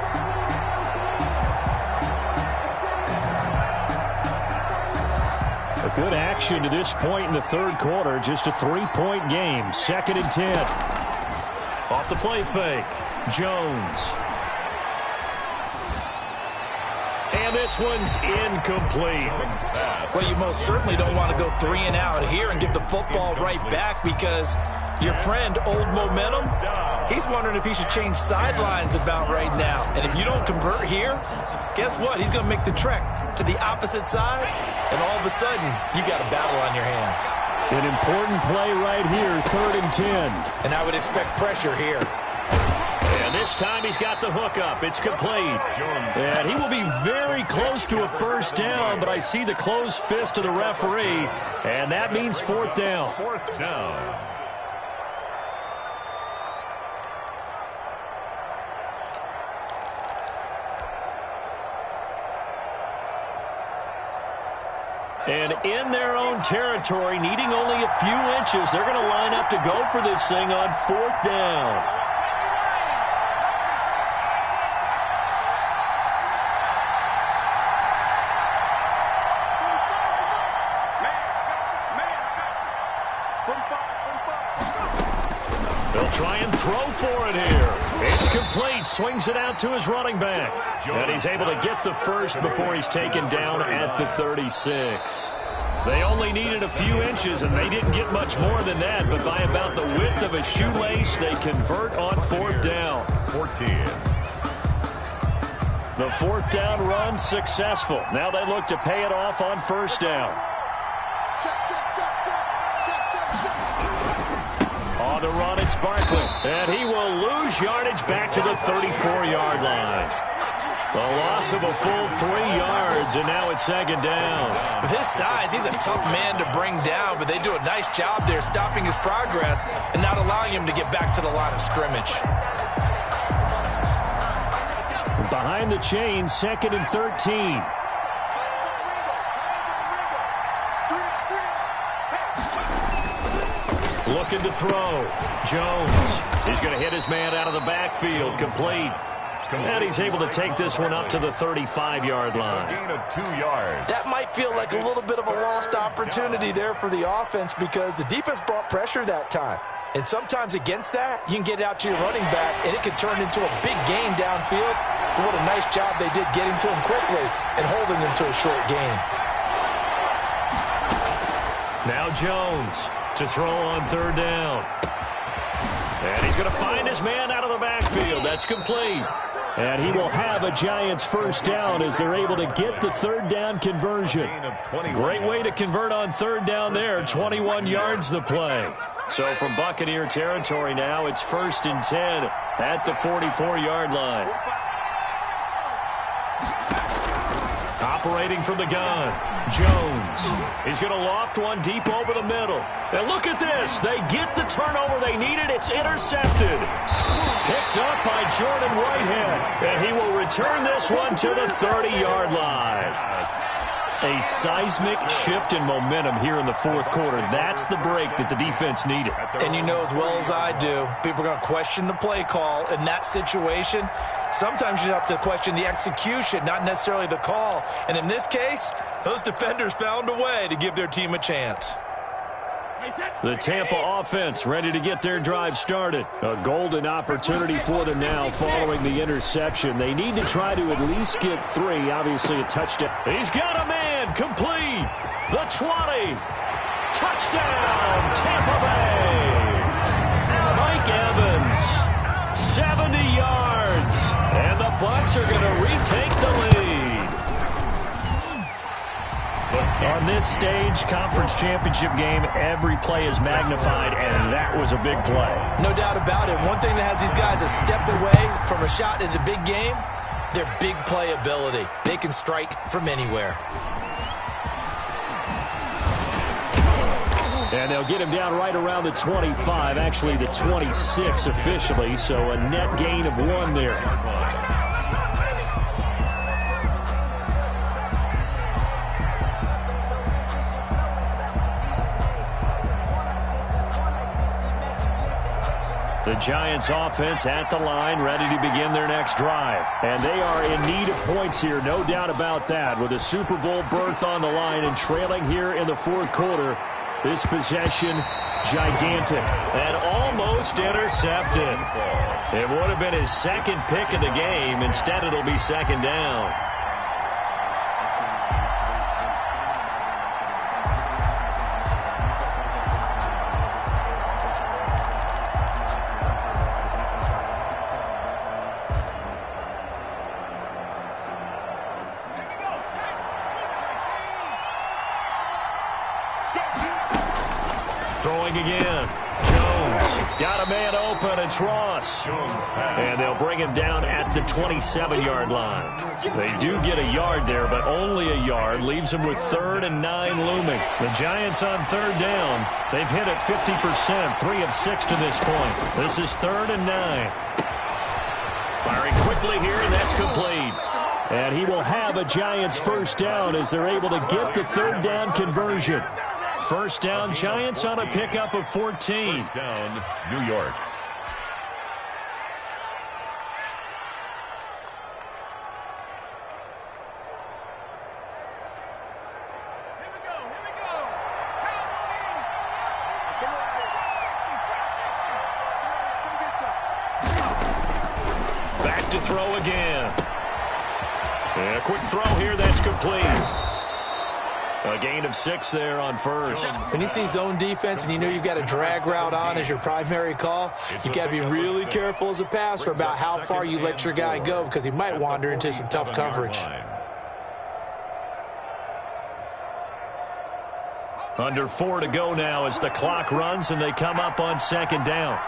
Speaker 2: A good action to this point in the third quarter. Just a 3-point game. 2nd and 10. Off the play fake. Jones. And this one's incomplete.
Speaker 8: Well, you most certainly don't want to go 3 and out here and give the football right back, because your friend, Old Momentum, he's wondering if he should change sidelines about right now. And if you don't convert here, guess what? He's going to make the trek to the opposite side, and all of a sudden, you got a battle on your hands.
Speaker 2: An important play right here, 3rd and 10.
Speaker 8: And I would expect pressure here.
Speaker 2: And this time he's got the hook up. It's complete. And he will be very close to a first down, but I see the closed fist of the referee, and that means 4th down.
Speaker 6: 4th down.
Speaker 2: And in their own territory, needing only a few inches, they're going to line up to go for this thing on 4th down. They'll try and throw for it here. It's complete. Swings it out to his running back. And he's able to get the first before he's taken down at the 36. They only needed a few inches, and they didn't get much more than that. But by about the width of a shoelace, they convert on 4th down.
Speaker 6: 14.
Speaker 2: The 4th down run successful. Now they look to pay it off on 1st down. On the run, it's Barkley. And he will lose yardage back to the 34-yard line. The loss of a full 3 yards, and now it's 2nd down.
Speaker 8: With his size, he's a tough man to bring down, but they do a nice job there stopping his progress and not allowing him to get back to the line of scrimmage.
Speaker 2: Behind the chain, 2nd and 13. Looking to throw. Jones. He's going to hit his man out of the backfield. Complete. And he's able to take this one up to the 35-yard line.
Speaker 6: Gain of 2 yards.
Speaker 8: That might feel like a little bit of a lost opportunity there for the offense because the defense brought pressure that time. And sometimes against that, you can get out to your running back, and it can turn into a big gain downfield. But what a nice job they did getting to him quickly and holding him to a short gain.
Speaker 2: Now Jones to throw on 3rd down. And he's going to find his man out of the backfield. That's complete. And he will have a Giants 1st down as they're able to get the 3rd down conversion. Great way to convert on 3rd down there. 21 yards the play. So from Buccaneer territory now, it's 1st and 10 at the 44-yard line. Operating from the gun, Jones. He's going to loft one deep over the middle. And look at this. They get the turnover they needed. It's intercepted. Picked up by Jordan Whitehead. And he will return this one to the 30-yard line. A seismic shift in momentum here in the 4th quarter. That's the break that the defense needed.
Speaker 8: And you know as well as I do, people are going to question the play call in that situation. Sometimes you have to question the execution, not necessarily the call. And in this case, those defenders found a way to give their team a chance.
Speaker 2: The Tampa offense ready to get their drive started. A golden opportunity for them now following the interception. They need to try to at least get 3. Obviously a touchdown. He's got a man complete. The 20. Touchdown, Tampa Bay. Mike Evans, 70 yards. And the Bucs are going to retake the lead. On this stage, conference championship game, every play is magnified, and that was a big play.
Speaker 8: No doubt about it. One thing that has these guys a step away from a shot in the big game, their big play ability. They can strike from anywhere.
Speaker 2: And they'll get him down right around the 25, actually the 26 officially, so a net gain of 1 there. The Giants offense at the line, ready to begin their next drive. And they are in need of points here, no doubt about that. With a Super Bowl berth on the line and trailing here in the 4th quarter, this possession gigantic and almost intercepted. It would have been his 2nd pick of the game. Instead, it'll be 2nd down. Throwing again. Jones got a man open, and Tross. And they'll bring him down at the 27-yard line. They do get a yard there, but only a yard. Leaves them with 3rd and 9 looming. The Giants on 3rd down. They've hit it 50%, 3 of 6 to this point. This is 3rd and 9. Firing quickly here, and that's complete. And he will have a Giants 1st down as they're able to get the 3rd down conversion. 1st down, Giants on a pickup of 14.
Speaker 6: 1st down, New York.
Speaker 2: Back to throw again. And a quick throw here, that's complete. A gain of 6 there on 1st.
Speaker 8: When you see zone defense and you know you've got a drag route on as your primary call, you've got to be really careful as a passer about how far you let your guy go because he might wander into some tough coverage.
Speaker 2: Under 4 to go now as the clock runs and they come up on 2nd down.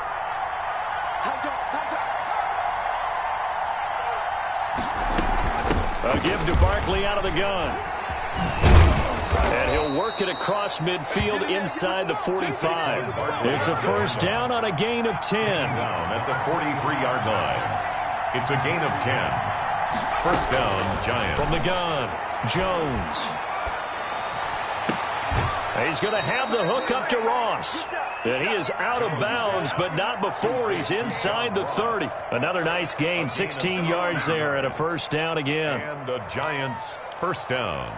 Speaker 2: A give to Barkley out of the gun. And he'll work it across midfield inside the 45. It's a 1st down on a gain of 10.
Speaker 6: Down at the 43-yard line. It's a gain of 10. 1st down, Giants.
Speaker 2: From the gun, Jones. He's going to have the hook up to Ross. And he is out of bounds, but not before he's inside the 30. Another nice gain, 16 yards there, and a first down again.
Speaker 6: And the Giants first down.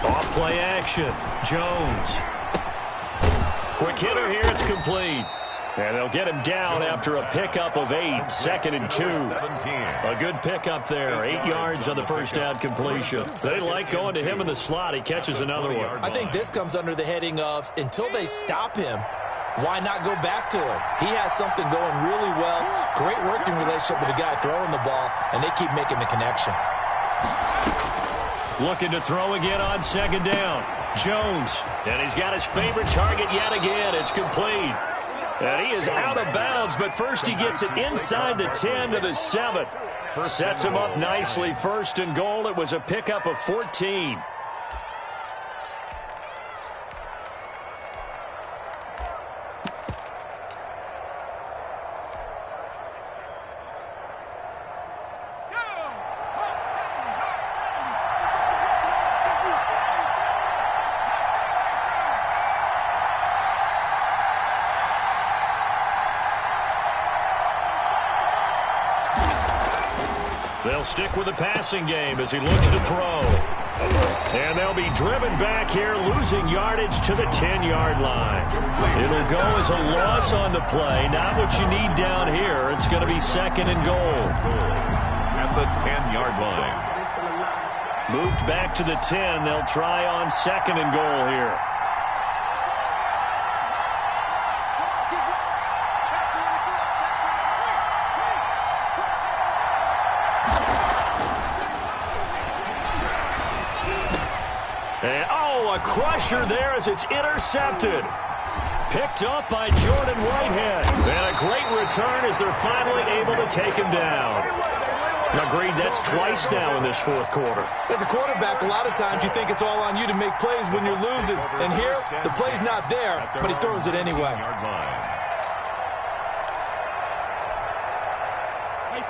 Speaker 2: Off-play action. Jones. Quick hitter here. It's complete. And they'll get him down after a pickup of 8. 2nd and 2. A good pickup there. 8 yards on the first down completion. They like going to him in the slot. He catches another one.
Speaker 3: I think this comes under the heading of until they stop him, why not go back to him? He has something going really well. Great working relationship with the guy throwing the ball, and they keep making the connection.
Speaker 2: Looking to throw again on 2nd down. Jones. And he's got his favorite target yet again. It's complete. And he is out of bounds, but first he gets it inside the 10 to the 7. Sets him up nicely. 1st and goal. It was a pickup of 14. They'll stick with the passing game as he looks to throw. And they'll be driven back here, losing yardage to the 10-yard line. It'll go as a loss on the play. Not what you need down here. It's going to be 2nd and goal.
Speaker 6: At the 10-yard line.
Speaker 2: Moved back to the 10. They'll try on 2nd and goal here. A crusher there as it's intercepted. Picked up by Jordan Whitehead. And a great return as they're finally able to take him down. Agreed, that's twice now in this 4th quarter.
Speaker 3: As a quarterback, a lot of times you think it's all on you to make plays when you're losing. And here, the play's not there, but he throws it anyway.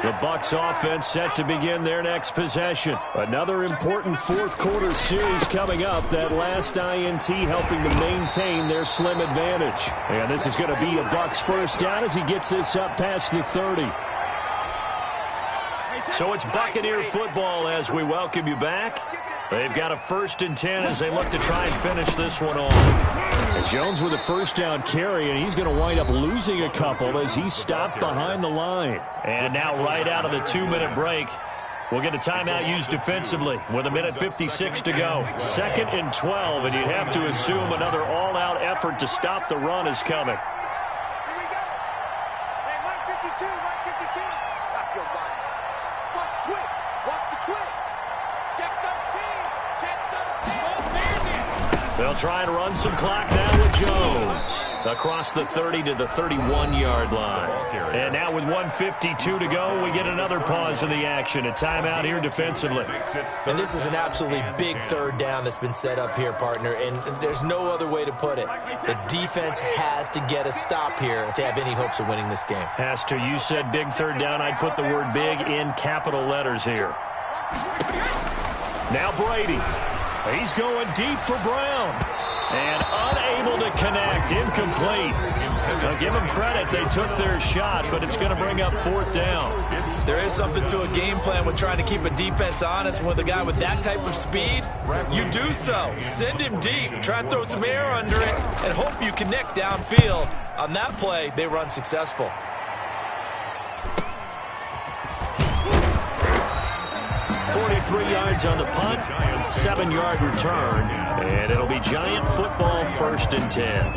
Speaker 2: The Bucs offense set to begin their next possession. Another important 4th quarter series coming up. That last INT helping to maintain their slim advantage. And this is going to be a Bucs first down as he gets this up past the 30. So it's Buccaneer football as we welcome you back. They've got a 1st and 10 as they look to try and finish this one off. And Jones with a first down carry, and he's going to wind up losing a couple as he's stopped behind the line. And now right out of the 2-minute break, we'll get a timeout used defensively with 1:56 to go. 2nd and 12, and you'd have to assume another all-out effort to stop the run is coming.
Speaker 7: Here we go. Hey, 152, 152. Stop your body. Watch the twitch. Watch the twitch. Check 13. Check 13.
Speaker 2: They'll try and run some clock now with Jones. Across the 30 to the 31-yard line. And now with 1:52 to go, we get another pause in the action. A timeout here defensively.
Speaker 3: And this is an absolutely big 3rd down that's been set up here, partner, and there's no other way to put it. The defense has to get a stop here if they have any hopes of winning this game.
Speaker 2: Has to. You said big 3rd down. I'd put the word big in capital letters here. Now Brady. He's going deep for Brown. And unable to connect. Incomplete. Now give them credit. They took their shot, but it's going to bring up 4th down.
Speaker 3: There is something to a game plan with trying to keep a defense honest. With a guy with that type of speed, you do so. Send him deep. Try and throw some air under it and hope you connect downfield. On that play, they run successful.
Speaker 2: .43 yards on the punt, 7-yard return, and it'll be Giant football 1st and 10.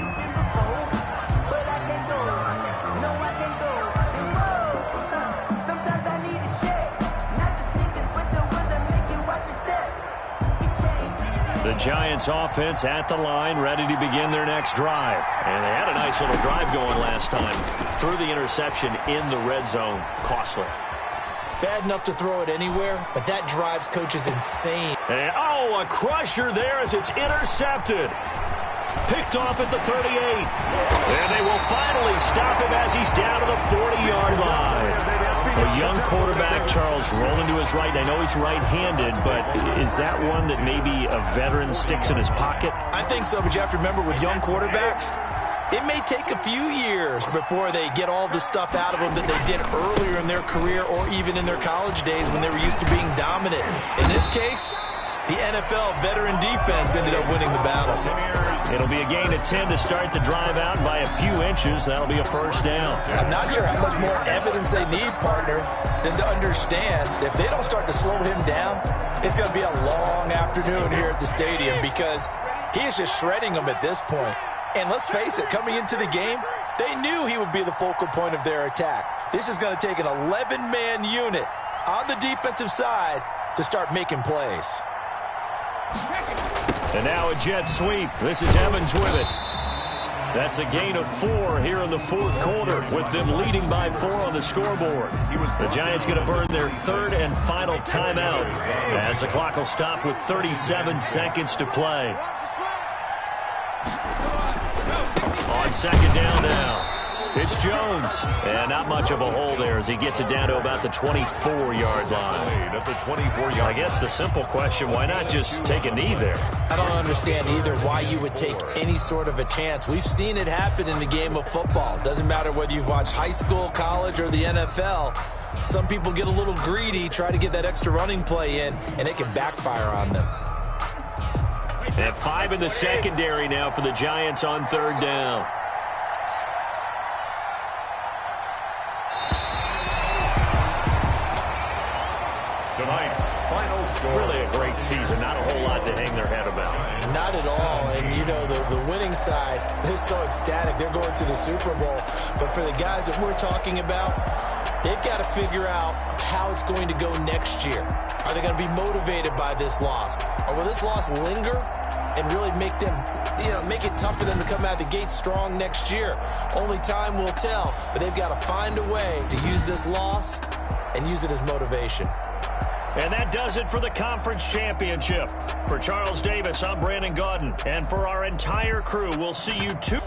Speaker 2: The Giants offense at the line, ready to begin their next drive. And they had a nice little drive going last time. Threw the interception in the red zone. Costly.
Speaker 3: Bad enough to throw it anywhere, but that drives coaches insane.
Speaker 2: And, a crusher there as it's intercepted. Picked off at the 38. And they will finally stop him as he's down to the 40-yard line. A young quarterback, Charles, rolling to his right. I know he's right-handed, but is that one that maybe a veteran sticks in his pocket?
Speaker 8: I think so, but you have to remember with young quarterbacks, it may take a few years before they get all the stuff out of them that they did earlier in their career or even in their college days when they were used to being dominant. In this case, the NFL veteran defense ended up winning the battle.
Speaker 2: It'll be a gain of 10 to start the drive out by a few inches. That'll be a first down.
Speaker 8: I'm not sure how much more evidence they need, partner, than to understand if they don't start to slow him down, it's going to be a long afternoon here at the stadium because he is just shredding them at this point. And let's face it, coming into the game, they knew he would be the focal point of their attack. This is going to take an 11-man unit on the defensive side to start making plays.
Speaker 2: And now a jet sweep. This is Evans with it. That's a gain of 4 here in the fourth quarter, with them leading by 4 on the scoreboard. The Giants going to burn their third and final timeout as the clock will stop with 37 seconds to play. On second down now, it's Jones. And not much of a hole there as he gets it down to about the 24-yard line.
Speaker 6: At the 24-yard.
Speaker 2: I guess the simple question, why not just take a knee there?
Speaker 8: I don't understand either why you would take any sort of a chance. We've seen it happen in the game of football. Doesn't matter whether you've watched high school, college, or the NFL. Some people get a little greedy, try to get that extra running play in, and it can backfire on them.
Speaker 2: And 5 in the secondary now for the Giants on third down.
Speaker 6: Tonight's final score.
Speaker 2: Really a great season. Not a whole lot to hang their head about.
Speaker 8: Not at all. And, you know, the winning side, they're so ecstatic. They're going to the Super Bowl. But for the guys that we're talking about, they've got to figure out how it's going to go next year. Are they going to be motivated by this loss? Or will this loss linger and really make them, make it tough for them to come out of the gate strong next year? Only time will tell. But they've got to find a way to use this loss and use it as motivation.
Speaker 2: And that does it for the conference championship. For Charles Davis, I'm Brandon Gaudin. And for our entire crew, we'll see you too.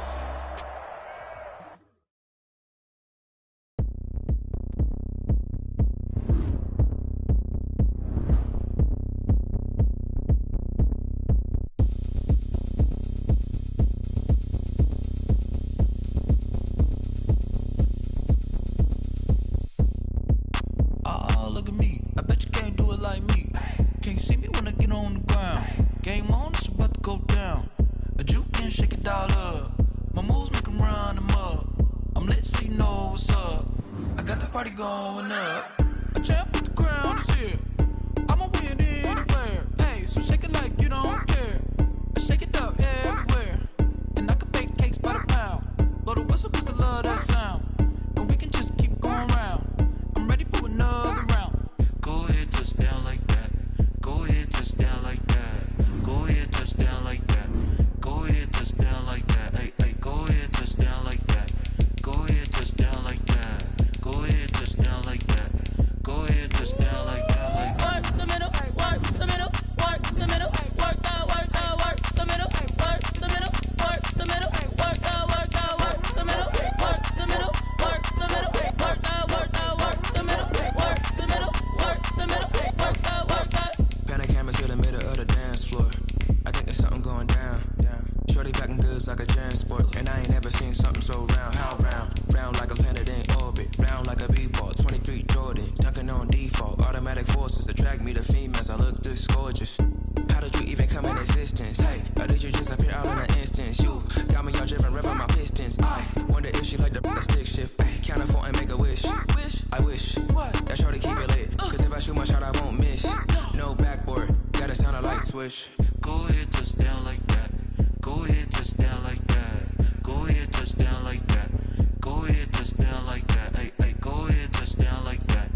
Speaker 10: Go ahead, touchdown like that. Go ahead, touchdown like that. Go ahead, touchdown like that. Go ahead, touchdown like that. Hey, hey, go ahead, touchdown like that.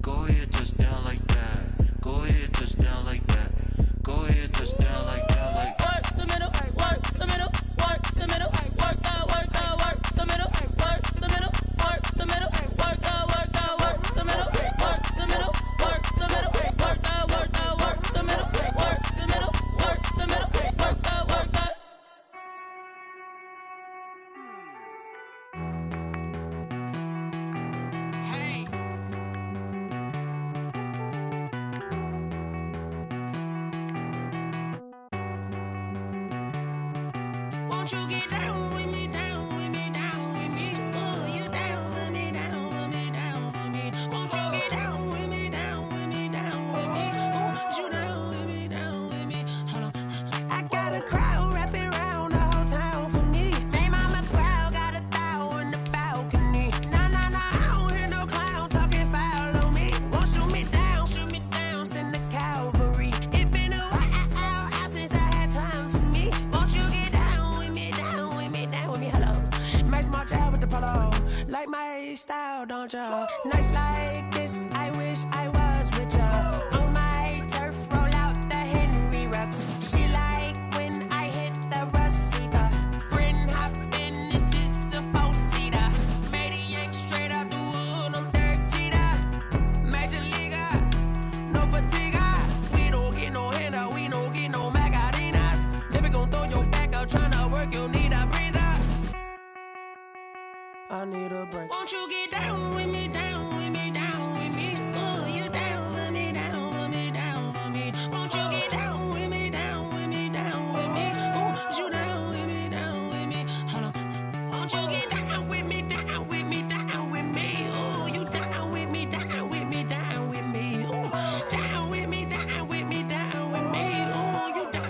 Speaker 10: Go ahead, touchdown like that. Go ahead, touchdown like that. Go ahead, touchdown like that.
Speaker 11: Won't you get down with me, down with me, down with me? Oh, you down with me, down with me, down with me. Won't you get down with me, down with me, down with me? Oh, you down with me, down with me? Hold on. I got a crowd wrapping around the whole town for me. Hey, mama proud, got a thou in the balcony. Nah, nah, nah, I don't hear no clown talking foul on me. Won't shoot me down, send the cavalry. It been a while since I had time for me. Won't you get down with me, down with me, down with me? Hello. Nice march out with the polo. Like my style, don't ya? Nice like this, I wish I was with ya. On my turf, roll out the Henry Rux. She like when I hit the receiver. Friend hop in, this is a four-seater. Made a yank straight out the wood, I'm Derek Jeter. Major leaguer, no fatigue. We don't get no handout, we don't get no Macarinas. Never gon' throw your back out, tryna work, you need a breather. I need a break. Won't you get down with me, down with me, down with me? Oh, you down with me, down with me, down with me? Won't you get down with me, down with me, down with me? Oh, you down with me, down with me? Hold on. Won't you get down with me, down with me, down with me? Oh, you down with me, down with me, down with me? Oh, down with me, down with me, down with me? Oh, you down.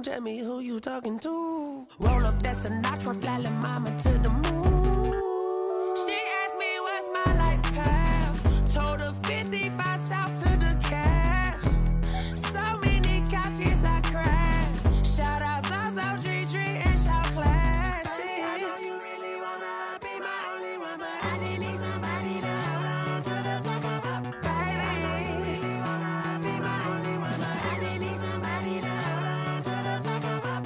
Speaker 11: Tell me who you talking to. Roll up that Sinatra, fly la mama to the moon. She asked me what's my life path. Told her 55 south to the cat. So many couches I cried. Shout out South Tree and shout classic. I know you really wanna be my only one, but I didn't need somebody to hold on to the sucker up. I know you really wanna be my only one, but I didn't need somebody to hold on to the sucker up.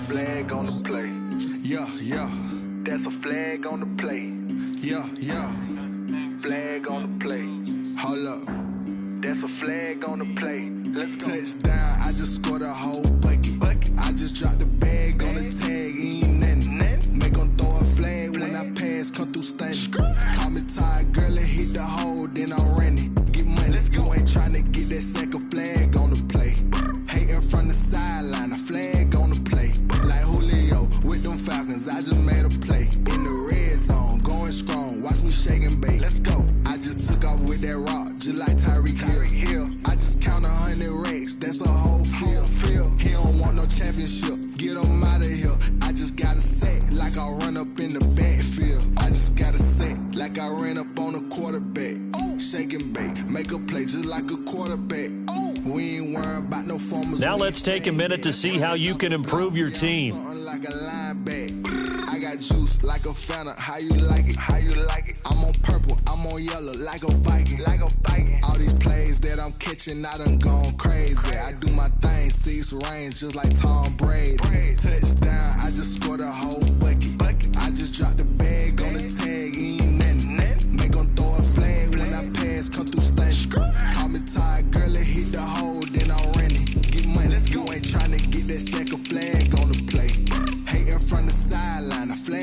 Speaker 12: Flag on the play.
Speaker 5: Yeah, yeah.
Speaker 12: That's a flag on the play.
Speaker 5: Yeah, yeah.
Speaker 12: Flag on the play.
Speaker 5: Hold up.
Speaker 12: That's a flag on the play. Let's go.
Speaker 5: Touchdown, I just scored a whole bucket. I just dropped the bag on the tag, ain't nothing. Make 'em throw a flag when I pass, come through stunning. Call me tired, girl, it hit the hole, then I'm running. Get money, you ain't tryna get that second flag on the play. Hating from the sideline, a flag on the play. Like Julio with them Falcons, I just made a play. In the red zone, going strong, watch me shake and bake.
Speaker 12: Let's go.
Speaker 5: I just took off with that rock, just like Tyreek Hill. I just count 100 racks, that's a whole field. He don't want no championship, get him out of here. I just got a set, like I run up in the backfield. I just got a set, like I ran up on a quarterback. Shake and bake, make a play just like a quarterback. We ain't worrying about no formers.
Speaker 2: Now let's take a minute to see how you can improve your team.
Speaker 5: Like a lineback. I got juice like a Fanta. How you like it? How you like it? I'm on purple, I'm on yellow like a Viking. Like a Viking. All these plays that I'm catching, I done gone crazy. I do my thing, 6 range just like Tom Brady. Touchdown, I just scored a whole bucket. I just dropped the bag on the tag, ain't nothing. Make 'em throw a flag when I pass, come through stunning. Call me tired, girl, it hit the hole, then I'm running. Get money, you ain't tryna get that second flag on the play. Hating from the sideline, a flag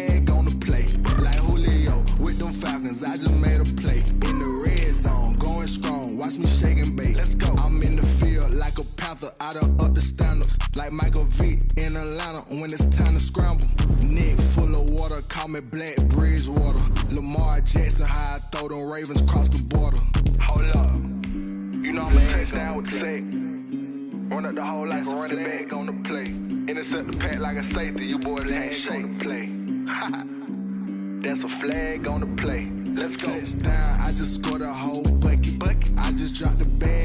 Speaker 12: Atlanta when it's time to scramble. Neck full of water, call me Black Bridgewater. Lamar Jackson, how I throw them Ravens across the border. Hold up. You know I'm a touchdown with the sack. Run up the whole life, a running back on the play. Intercept the pack like a safety, you boys ain't shake. Play. That's a flag on the play. Let's go. Touchdown, I just scored a whole bucket. I just dropped the bag.